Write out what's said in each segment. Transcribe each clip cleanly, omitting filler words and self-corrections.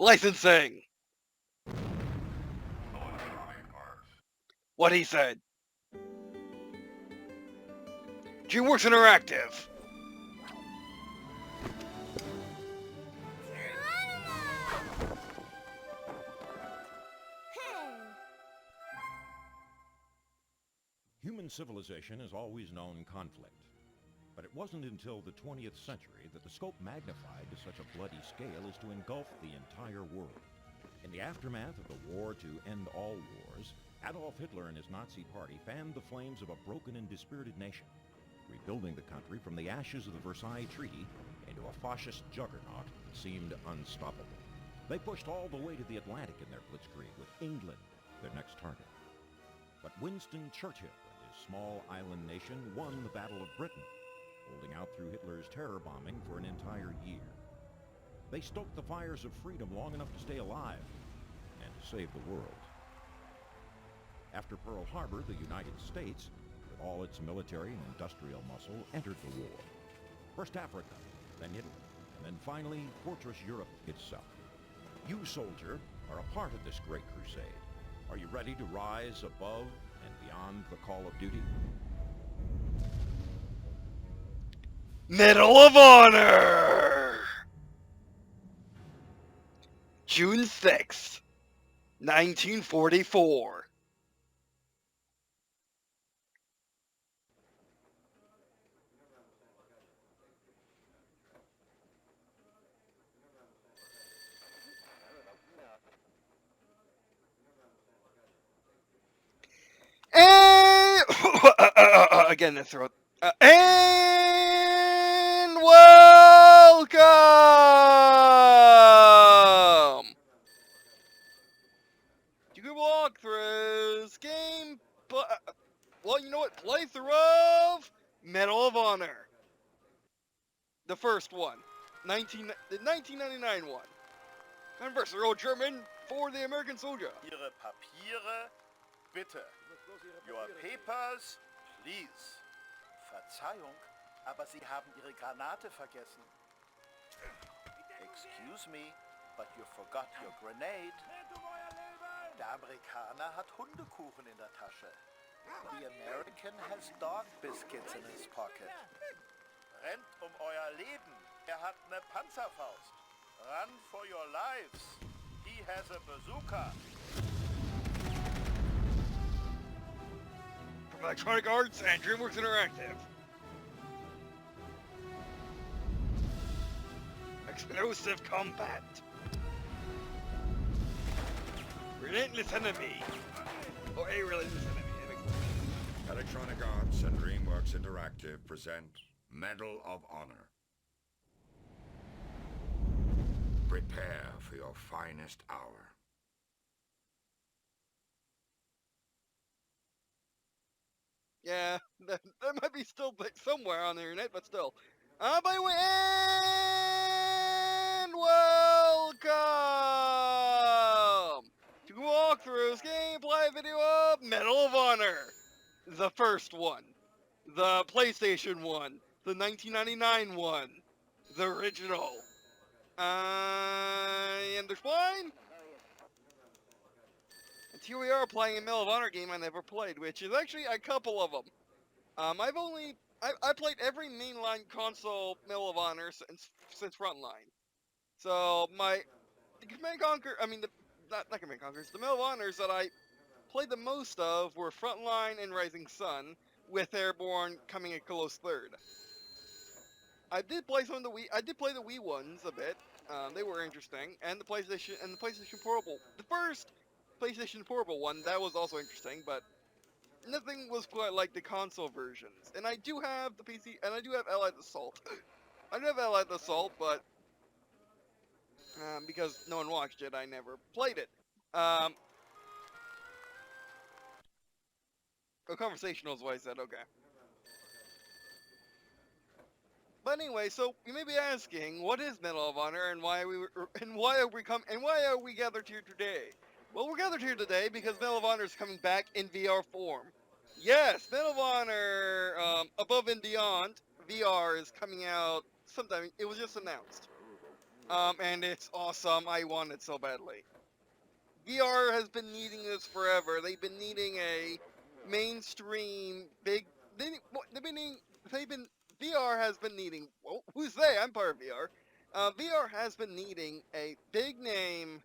Licensing. What he said. DreamWorks Interactive. Human civilization has always known conflict. But it wasn't until the 20th century that the scope magnified to such a bloody scale as to engulf the entire world. In the aftermath of the war to end all wars, Adolf Hitler and his Nazi party fanned the flames of a broken and dispirited nation, rebuilding the country from the ashes of the Versailles Treaty into a fascist juggernaut that seemed unstoppable. They pushed all the way to the Atlantic in their blitzkrieg, with England their next target. But Winston Churchill and his small island nation won the Battle of Britain, holding out through Hitler's terror bombing for an entire year. They stoked the fires of freedom long enough to stay alive and to save the world. After Pearl Harbor, the United States, with all its military and industrial muscle, entered the war. First Africa, then Italy, and then finally Fortress Europe itself. You, soldier, are a part of this great crusade. Are you ready to rise above and beyond the call of duty? Medal of Honor! June 6th, 1944. And again, the throat. And welcome to good walkthroughs game. Well, you know what? Playthrough of Medal of Honor, the first one, the 1999 one. Controversial German for the American soldier. Ihre Papiere, bitte. Your papers, please. Verzeihung, aber Sie haben Ihre Granate vergessen. Excuse me, but you forgot your grenade. Der Amerikaner hat Hundekuchen in der Tasche. The American has dog biscuits in his pocket. Rennt euer Leben. Hat ne Panzerfaust. Run for your lives. He has a bazooka. From Electronic Arts and DreamWorks Interactive. Explosive combat. Relentless enemy. Or a relentless enemy. Electronic Arts and DreamWorks Interactive present Medal of Honor. Prepare for your finest hour. Yeah, that might be still somewhere on the internet, but still. By the way, and welcome to Walkthrough's gameplay video of Medal of Honor. The first one. The PlayStation one. The 1999 one. The original. And there's one. And here we are playing a Medal of Honor game I never played, which is actually a couple of them. I played every mainline console Medal of Honor since Frontline. So the Command Conquer, not Command Conquerors, the Medal of Honors that I played the most of were Frontline and Rising Sun, with Airborne coming a close third. I did play the Wii ones a bit. They were interesting, and the PlayStation Portable. The first PlayStation Portable one, that was also interesting, but nothing was quite like the console versions. And I do have the PC, and I do have Allied Assault. I do have Allied Assault, but because no one watched it, I never played it. Conversational is what I said. Okay. But anyway, so you may be asking, what is Medal of Honor, and why are we gathered here today? Well, we're gathered here today because Medal of Honor is coming back in VR form. Yes, Medal of Honor Above and Beyond VR is coming out sometime. It was just announced. And it's awesome. I want it so badly. VR has been needing this forever. They've been needing a mainstream big. They've been needing. They've been. VR has been needing. Well, who's they? I'm part of VR. VR has been needing a big name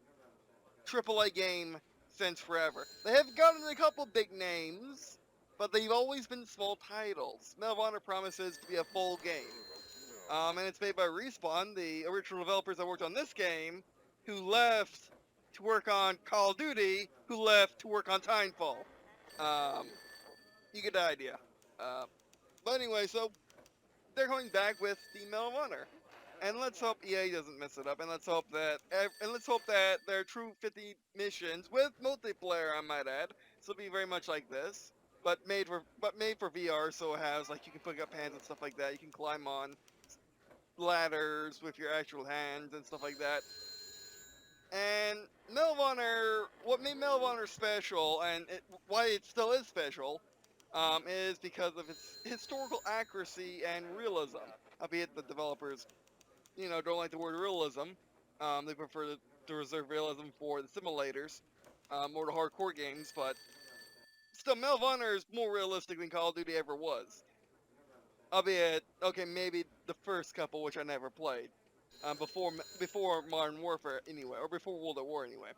AAA game since forever. They have gotten a couple big names, but they've always been small titles. Medal of Honor promises to be a full game. And it's made by Respawn, the original developers that worked on this game, who left to work on Call of Duty, who left to work on Timefall. You get the idea. But anyway, so they're coming back with the Medal of Honor. And let's hope EA doesn't mess it up, and let's hope that their true 50 missions with multiplayer, I might add, so it'll be very much like this, but made for VR, so it has like you can pick up hands and stuff like that. You can climb on ladders with your actual hands and stuff like that. And Medal of Honor, what made Medal of Honor special, and why it still is special, is because of its historical accuracy and realism. Albeit the developers don't like the word realism. They prefer to reserve realism for the simulators, or the hardcore games, but still, Medal of Honor is more realistic than Call of Duty ever was. Albeit, okay, maybe the first couple, which I never played, before Modern Warfare anyway, or before World at War anyway.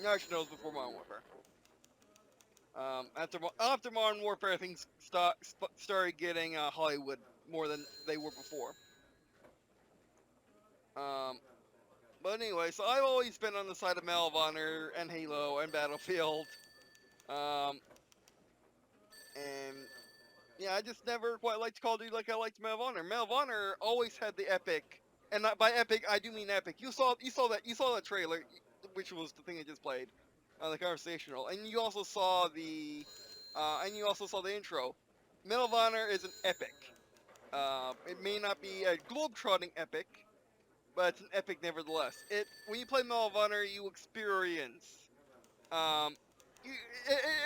No, actually, no, it was before Modern Warfare. After Modern Warfare, things started getting Hollywood more than they were before. But anyway, so I've always been on the side of Medal of Honor and Halo and Battlefield. And yeah, I just never quite liked Call of Duty like I liked Medal of Honor. Medal of Honor always had the epic, and by epic I do mean epic. You saw that trailer, which was the thing I just played, the conversational, and you also saw the intro. Medal of Honor is an epic. It may not be a globe-trotting epic, but it's an epic nevertheless. When you play Medal of Honor, you experience.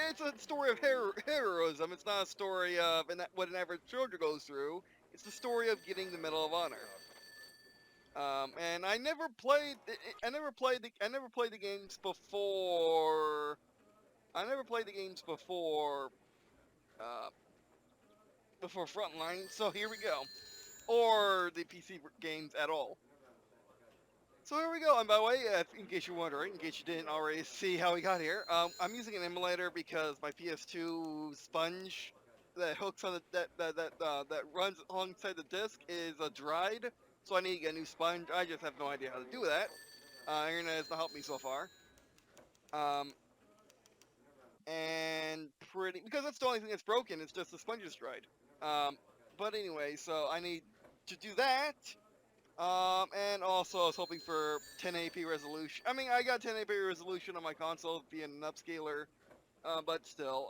It's a story of heroism. It's not a story of what an average soldier goes through. It's the story of getting the Medal of Honor. And I never played. I never played the games before. I never played the games before. Before Frontline. So here we go. Or the PC games at all. So here we go, and by the way, in case you're wondering, in case you didn't already see how we got here, I'm using an emulator because my PS2 sponge that hooks on that runs alongside the disc is dried, so I need to get a new sponge. I just have no idea how to do that. Internet has not helped me so far. And because that's the only thing that's broken. It's just the sponge is dried. But anyway, so I need to do that. And also I was hoping for 1080p resolution. I mean, I got 1080p resolution on my console via an upscaler, but still,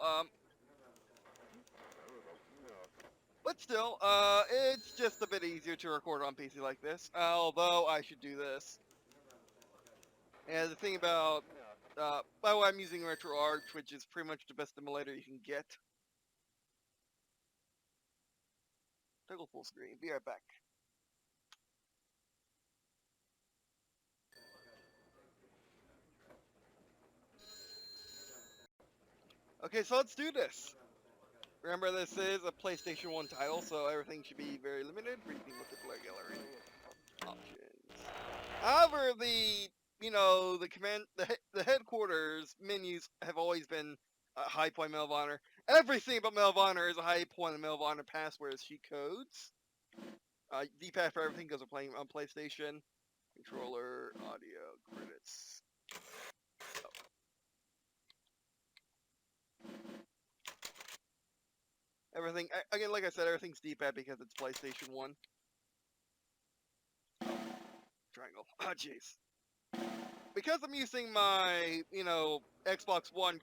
it's just a bit easier to record on PC like this. Although I should do this. And the thing about, by the way, I'm using RetroArch, which is pretty much the best emulator you can get. Toggle full screen. Be right back. Okay, so let's do this. Remember, this is a PlayStation 1 title, so everything should be very limited. Briefing with the player gallery options. However, the headquarters menus have always been a high point of Medal of Honor. Everything about Medal of Honor is a high point of Medal of Honor passwords, cheat codes. D-pad for everything because we're playing on PlayStation. Controller, audio, credits. Everything, again, like I said, everything's D-pad because it's PlayStation 1. Triangle. Ah, jeez. Because I'm using my, Xbox One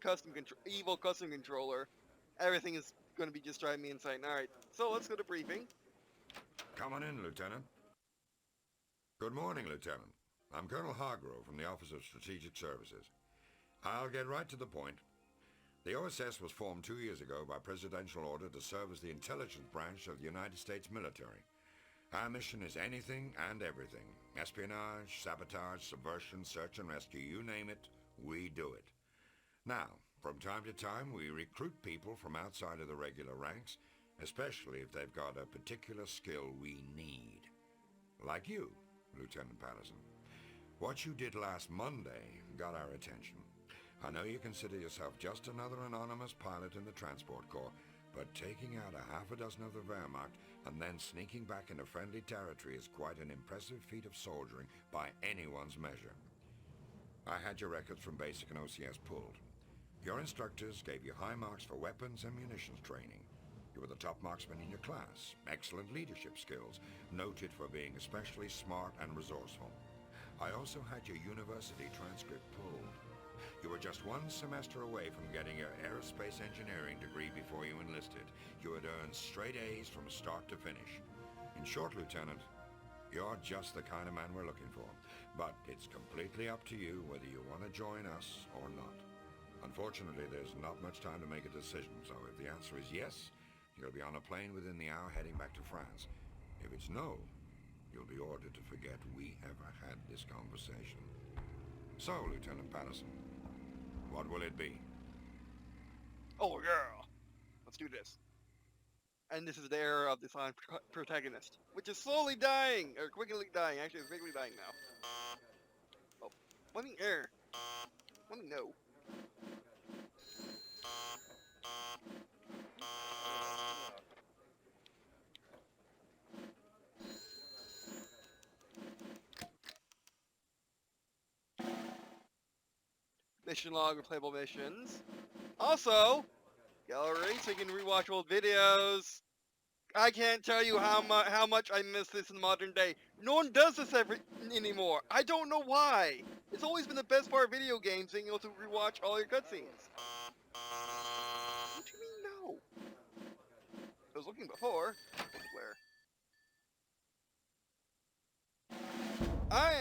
evil custom controller, everything is going to be just driving me insane. Alright, so let's go to briefing. Come on in, Lieutenant. Good morning, Lieutenant. I'm Colonel Hargrove from the Office of Strategic Services. I'll get right to the point. The OSS was formed 2 years ago by presidential order to serve as the intelligence branch of the United States military. Our mission is anything and everything. Espionage, sabotage, subversion, search and rescue, you name it, we do it. Now, from time to time, we recruit people from outside of the regular ranks, especially if they've got a particular skill we need. Like you, Lieutenant Patterson. What you did last Monday got our attention. I know you consider yourself just another anonymous pilot in the Transport Corps, but taking out a half a dozen of the Wehrmacht and then sneaking back into friendly territory is quite an impressive feat of soldiering by anyone's measure. I had your records from basic and OCS pulled. Your instructors gave you high marks for weapons and munitions training. You were the top marksman in your class, excellent leadership skills, noted for being especially smart and resourceful. I also had your university transcript pulled. You were just one semester away from getting your aerospace engineering degree before you enlisted. You had earned straight A's from start to finish. In short, Lieutenant, you're just the kind of man we're looking for. But it's completely up to you whether you want to join us or not. Unfortunately, there's not much time to make a decision, so if the answer is yes, you'll be on a plane within the hour heading back to France. If it's no, you'll be ordered to forget we ever had this conversation. So, Lieutenant Patterson, what will it be? Oh, girl. Let's do this. And this is the era of the silent protagonist, which is slowly dying, or quickly dying. Actually, it's quickly dying now. Oh, let me air. Let me know. Mission log, replayable missions. Also, gallery, so you can rewatch old videos. I can't tell you how much I miss this in modern day. No one does this anymore. I don't know why. It's always been the best part of video games, being able to rewatch all your cutscenes. What do you mean no? I was looking before. Where? I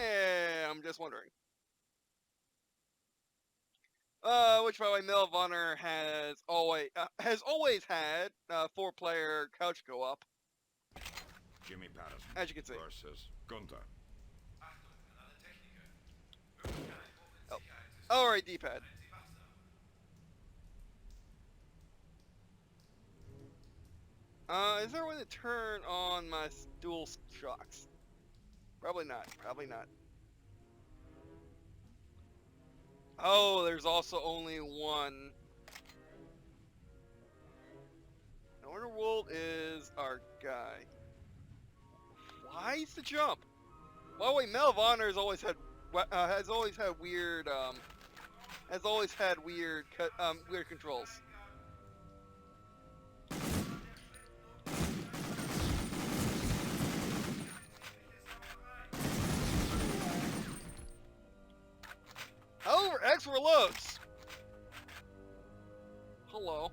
am just wondering. Which, by the way, Medal of Honor has always had 4-player couch co-op. Jimmy Patterson As you can see. versus Gunther. Oh, alright, D-pad. Is there a way to turn on my dual shocks? Probably not. Probably not. Oh, there's also only one. Underworld is our guy. Why is the jump? Well, wait, Medal of Honor has always had weird weird controls. However, X reloads. Hello.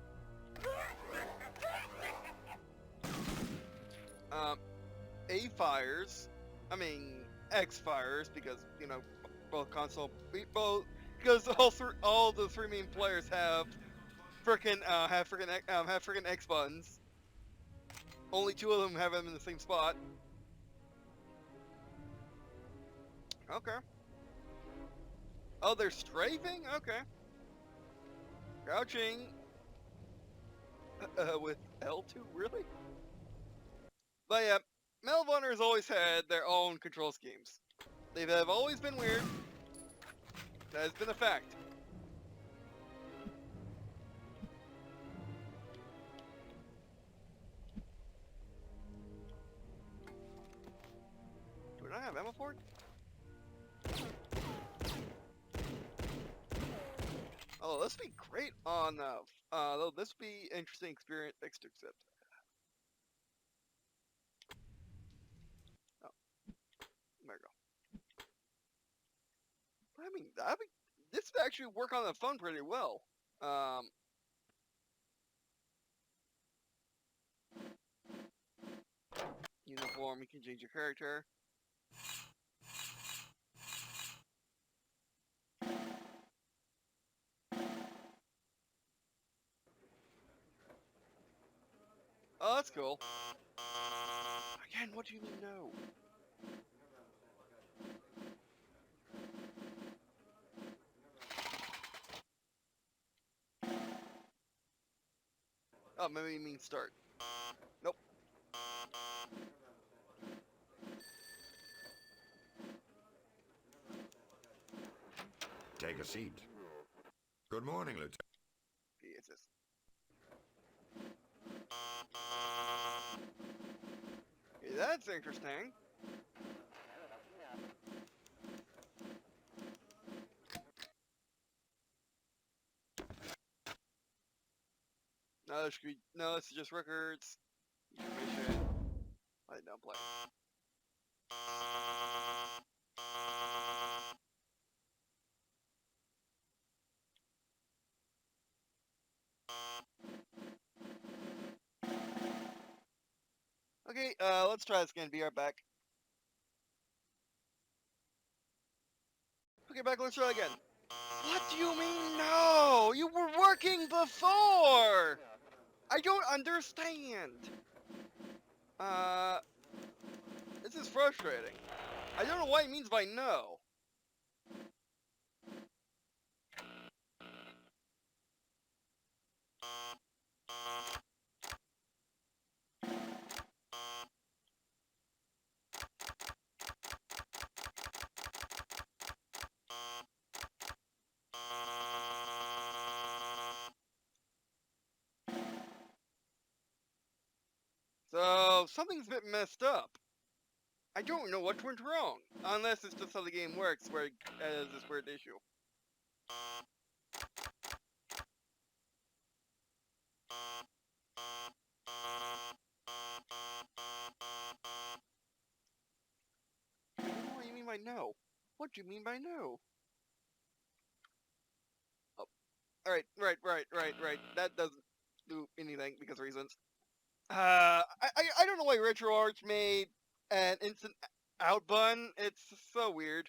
A fires. I mean, X fires because because all the 3 main players have frickin' X buttons. Only 2 of them have them in the same spot. Okay. Oh, they're strafing? Okay. Crouching. With L2, really? But yeah, Medal of Honor has always had their own control schemes. They have always been weird. That has been a fact. Do I not have ammo for it? Oh, this would be great on, though this would be interesting experience, fixed accept. Oh, there we go. I mean, this would actually work on the phone pretty well. Uniform, you can change your character. Oh, that's cool. Again, what do you mean no? Oh, maybe you mean start. Nope. Take a seat. Good morning, Lieutenant. Jesus. Okay, that's interesting. No, this is just records. Information. I don't play. Okay, let's try this again. Be right back. Okay, back. Let's try again. What do you mean no? You were working before. I don't understand. This is frustrating. I don't know what he means by no. So, something's a bit messed up. I don't know what went wrong, unless it's just how the game works, where it has this weird issue. I don't know what you mean by no. What do you mean by no? Oh, alright, right. That doesn't do anything because of reasons. I don't know why RetroArch made an instant outbun. It's so weird.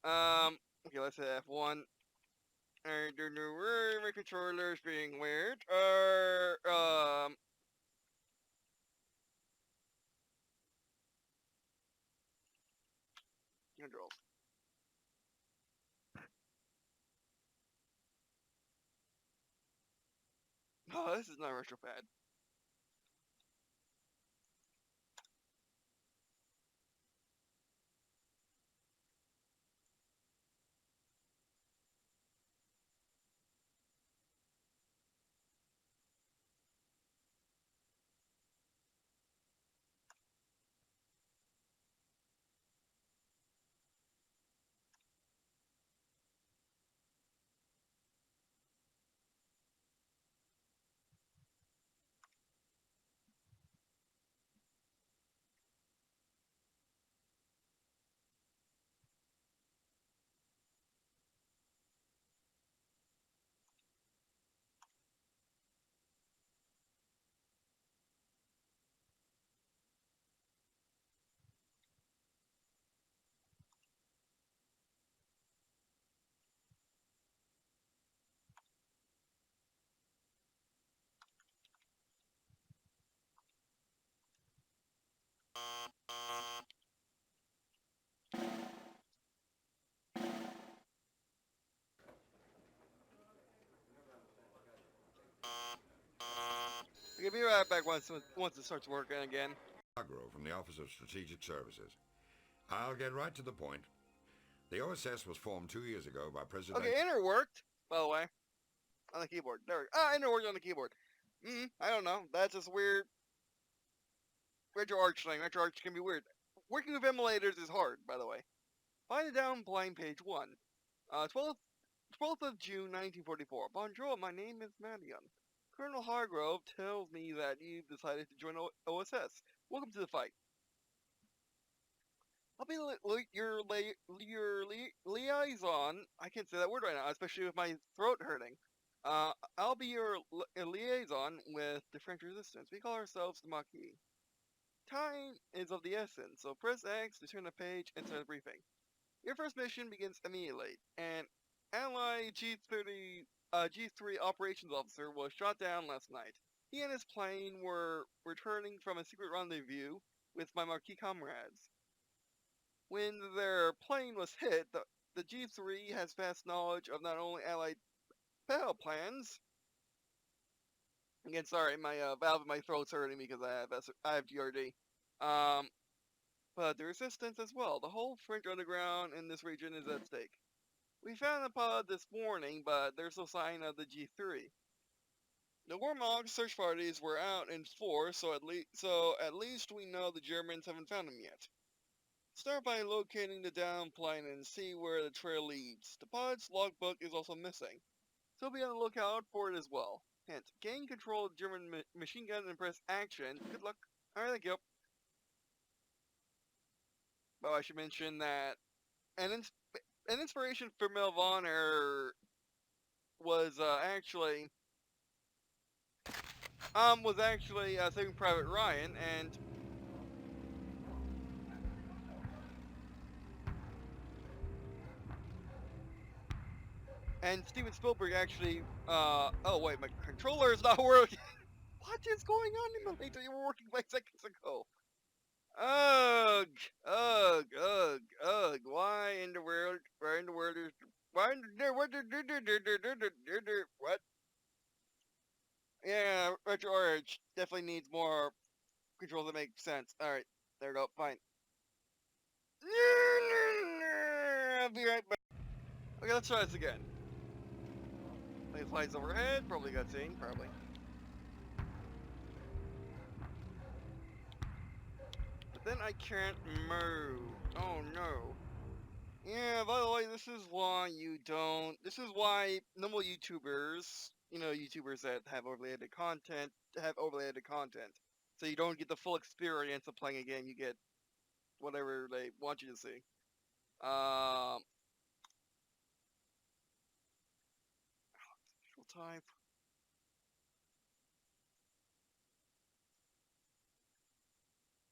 Okay, let's hit F1. I don't know where my controller's being weird. Controls. Oh, this is not RetroPad. Okay, be right back once it starts working again. Hargrove from the Office of Strategic Services. I'll get right to the point. The OSS was formed 2 years ago by President... Okay, enter worked, by the way. On the keyboard. There we go. Ah, enter worked on the keyboard. I don't know. That's just weird. RetroArch thing. RetroArch can be weird. Working with emulators is hard, by the way. Find it down playing page 1. 12th of June 1944. Bonjour, my name is Marion. Colonel Hargrove tells me that you've decided to join OSS. Welcome to the fight. I'll be your liaison. I can't say that word right now, especially with my throat hurting. I'll be your liaison with the French resistance. We call ourselves the Maquis. Time is of the essence, so press X to turn the page and start the briefing. Your first mission begins immediately. An Allied G3 operations officer was shot down last night. He and his plane were returning from a secret rendezvous with my marquee comrades. When their plane was hit, the G3 has vast knowledge of not only Allied battle plans. Again, sorry, my valve in my throat's hurting because I have GRD. But the resistance as well. The whole French underground in this region is at stake. We found the pod this morning, but there's no sign of the G3. The Warmog search parties were out in force, so at least we know the Germans haven't found them yet. Start by locating the down plane and see where the trail leads. The pod's logbook is also missing, so be on the lookout for it as well. Hint, gain control of the German machine gun and press action. Good luck. Alright, thank you. Well, I should mention that an inspiration for Medal of Honor was actually Saving Private Ryan, and Steven Spielberg actually oh wait, my controller is not working. What is going on in the later? You were working 5 seconds ago. Ugh, ugh, ugh, ugh. Why in the world is, what? Yeah, Retro Orange definitely needs more controls that make sense. Alright, there we go, fine. I'll be right back. Okay, let's try this again. Like flies overhead, probably got seen, probably. But then I can't move. Oh no. Yeah, by the way, this is why normal YouTubers, YouTubers that have overly edited content, So you don't get the full experience of playing a game, you get whatever they want you to see. Type.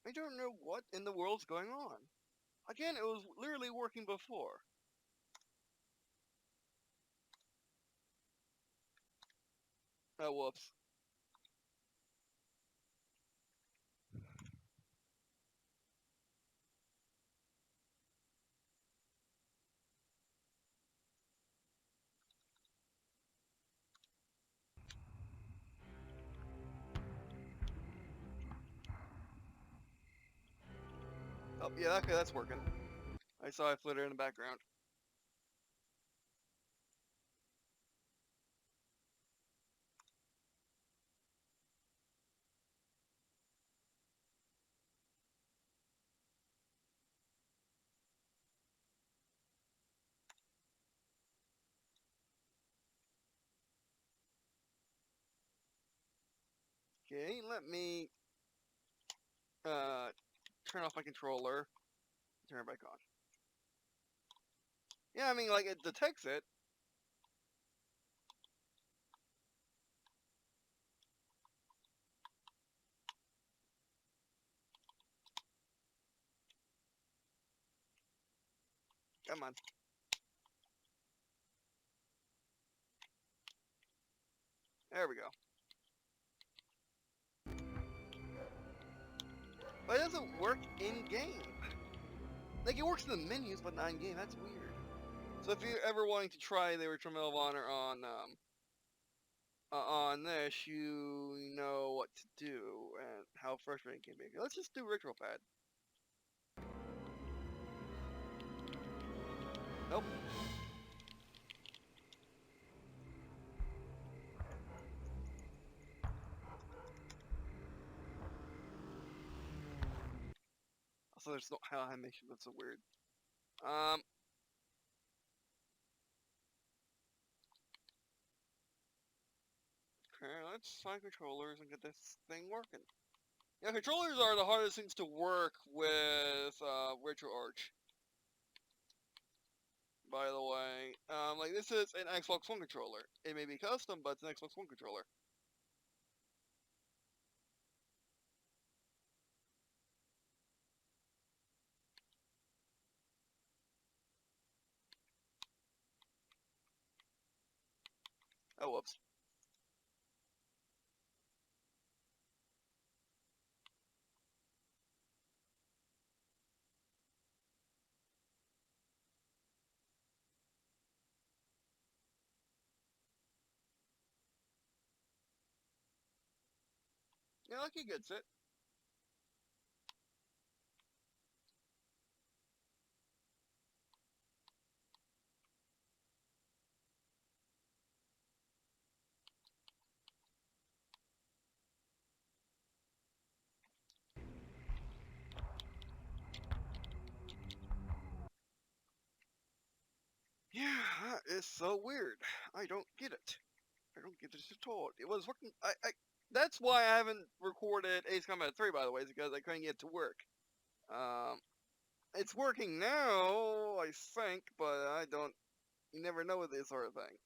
I don't know what in the world's going on. Again, it was literally working before. Oh, whoops. Oh, yeah, okay, that's working. I saw it flitter in the background. Okay, let me turn off my controller, turn it back on. Yeah, I mean, like, it detects it. Come on. There we go. But it doesn't work in-game. Like, it works in the menus, but not in-game. That's weird. So if you're ever wanting to try the Retro Medal of Honor on this, you know what to do and how frustrating it can be. Let's just do RetroPad. Nope. Also, there's no animation. That's so weird. Okay, let's find controllers and get this thing working. Yeah, controllers are the hardest things to work with RetroArch. By the way, like this is an Xbox One controller. It may be custom, but it's an Xbox One controller. Oh, whoops. Yeah, like he gets it. Yeah, that is so weird. I don't get it. I don't get it at all. It was working. That's why I haven't recorded Ace Combat 3, by the way, is because I couldn't get it to work. It's working now, I think, but I don't. You never know with this sort of thing.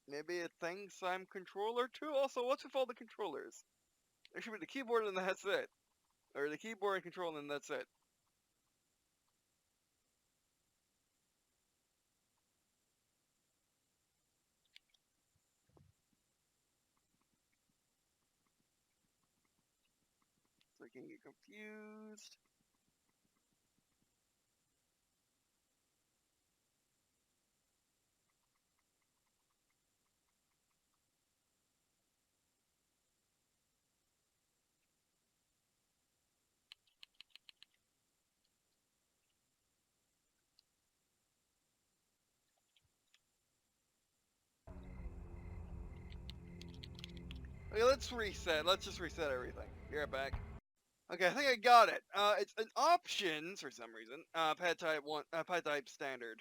Maybe it thinks I'm controller too. Also, what's with all the controllers? There should be the keyboard and that's it, or the keyboard and controller and that's it. So I can get confused. Okay, let's reset. Let's just reset everything. Be right back. Okay, I think I got it. It's an options for some reason. Pad type 1, pad type standard.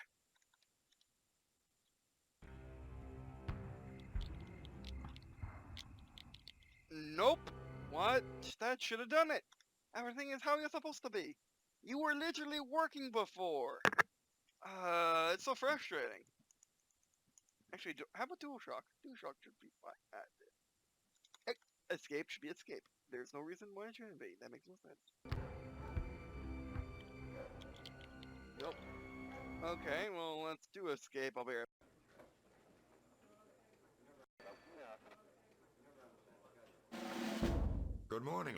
Nope. What? That should have done it. Everything is how you're supposed to be. You were literally working before. It's so frustrating. Actually, how about DualShock? DualShock should be fine. Escape should be escape. There's no reason why it shouldn't be. That makes no sense. Nope. Okay, well, let's do escape. I'll be right Good morning,